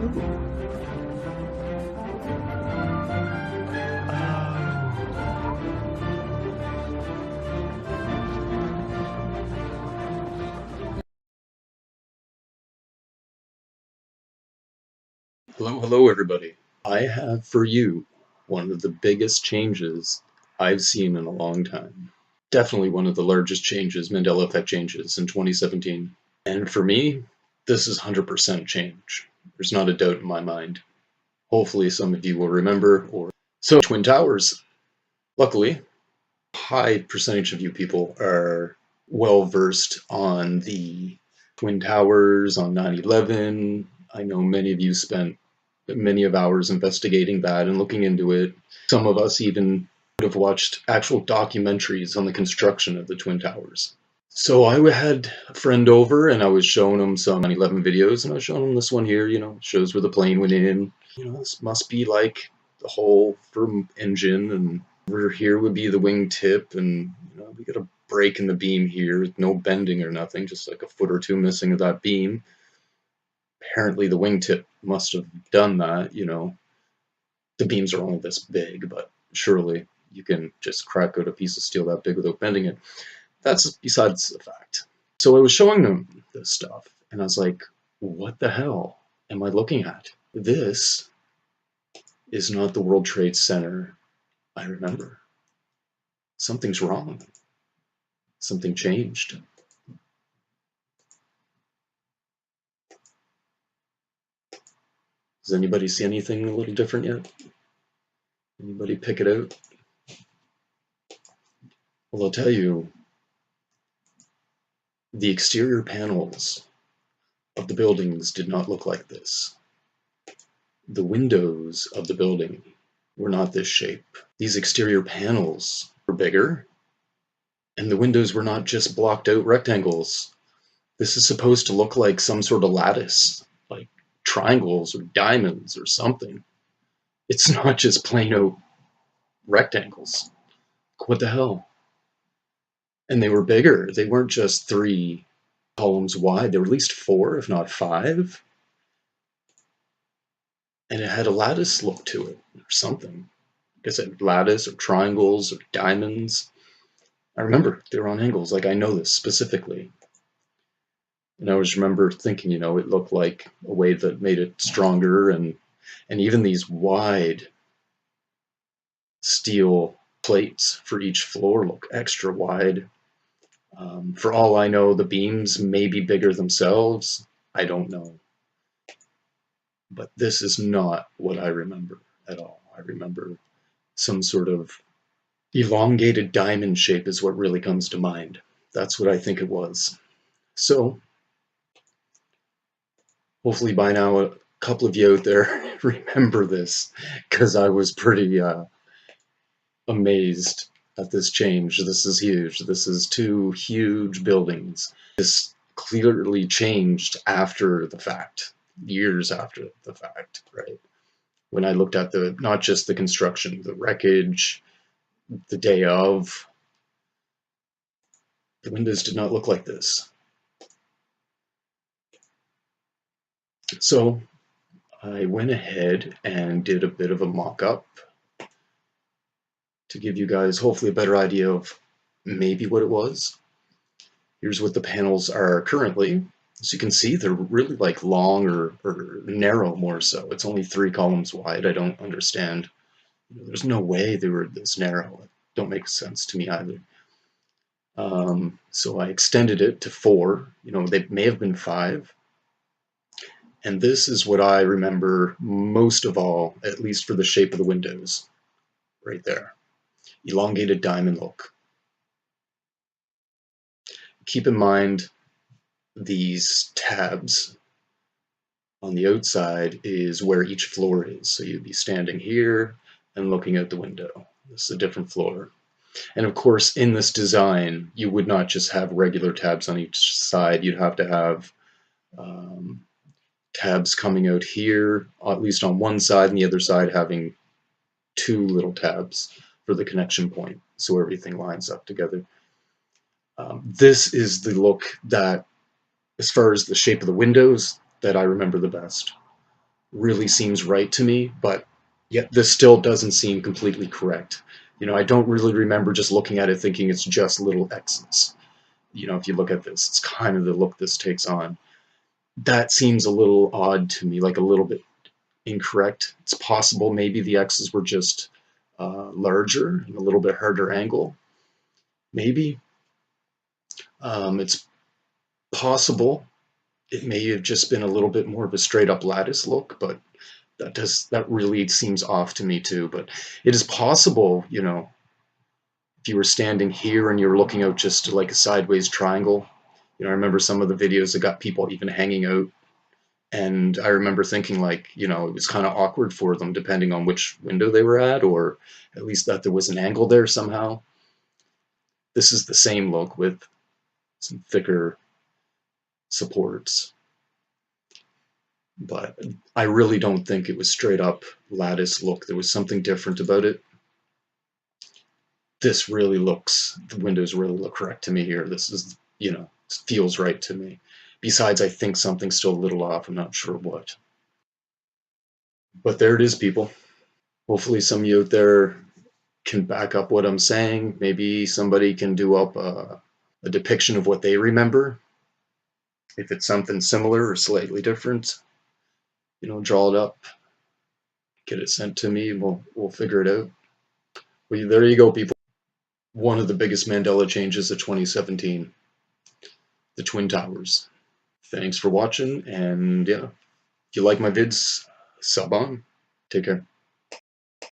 Hello everybody. I have for you one of the biggest changes I've seen in a long time. Definitely one of the largest changes, Mandela effect changes in 2017. And for me, this is 100% change. There's not a doubt in my mind. Hopefully some of you will remember. So Twin Towers. Luckily, a high percentage of you people are well versed on the Twin Towers, on 9/11. I know many of you spent many of hours investigating that and looking into it. Some of us even have watched actual documentaries on the construction of the Twin Towers. So I had a friend over and I was showing him some 9/11 videos, and I was showing him this one here, shows where the plane went in. This must be like the hole for engine, and over here would be the wingtip, and we got a break in the beam here, no bending or nothing, just like a foot or two missing of that beam. Apparently the wingtip must have done that, The beams are only this big, but surely you can just crack out a piece of steel that big without bending it. That's besides the fact. So I was showing them this stuff, and I was like, what the hell am I looking at? This is not the World Trade Center I remember. Something's wrong. Something changed. Does anybody see anything a little different yet? Anybody pick it out? Well, I'll tell you, the exterior panels of the buildings did not look like this. The windows of the building were not this shape. These exterior panels were bigger, and the windows were not just blocked out rectangles. This is supposed to look like some sort of lattice, like triangles or diamonds or something. It's not just plain out rectangles. What the hell? And they were bigger. They weren't just 3 columns wide. They were at least 4, if not 5. And it had a lattice look to it, or something. I guess it had lattice or triangles or diamonds. I remember they were on angles, like I know this specifically. And I always remember thinking, it looked like a way that made it stronger, and even these wide steel plates for each floor look extra wide. For all I know, the beams may be bigger themselves. I don't know. But this is not what I remember at all. I remember some sort of elongated diamond shape is what really comes to mind. That's what I think it was. So, hopefully by now a couple of you out there remember this, because I was pretty amazed at this change. This is huge. This is 2 huge buildings. This clearly changed after the fact, years after the fact, right? When I looked at not just the construction, the wreckage, the day of, the windows did not look like this. So I went ahead and did a bit of a mock-up to give you guys hopefully a better idea of maybe what it was. Here's what the panels are currently. As you can see, they're really like long or narrow more so. It's only 3 columns wide. I don't understand. There's no way they were this narrow. It don't make sense to me either. So I extended it to 4. They may have been 5. And this is what I remember most of all, at least for the shape of the windows. Right there. Elongated diamond look. Keep in mind, these tabs on the outside is where each floor is. So you'd be standing here and looking out the window. This is a different floor. And of course, in this design, you would not just have regular tabs on each side. You'd have to have tabs coming out here, at least on one side, and the other side having 2 little tabs for the connection point, so everything lines up together. This is the look that, as far as the shape of the windows, that I remember the best. really seems right to me, but yet this still doesn't seem completely correct. I don't really remember just looking at it thinking it's just little X's. If you look at this, it's kind of the look this takes on. That seems a little odd to me, like a little bit incorrect. It's possible maybe the X's were just larger and a little bit harder angle. Maybe. It's possible it may have just been a little bit more of a straight up lattice look, but that really seems off to me too. But it is possible, if you were standing here and you're looking out just like a sideways triangle. I remember some of the videos that got people even hanging out, and I remember thinking like, it was kind of awkward for them depending on which window they were at, or at least that there was an angle there somehow. This is the same look with some thicker supports, but I really don't think it was straight up lattice look. There was something different about it. The windows really look correct to me here. This is, feels right to me. Besides, I think something's still a little off. I'm not sure what. But there it is, people. Hopefully some of you out there can back up what I'm saying. Maybe somebody can do up a depiction of what they remember. If it's something similar or slightly different, draw it up, get it sent to me, and we'll figure it out. Well, there you go, people. One of the biggest Mandela changes of 2017, the Twin Towers. Thanks for watching, and yeah, if you like my vids, sub on. Take care.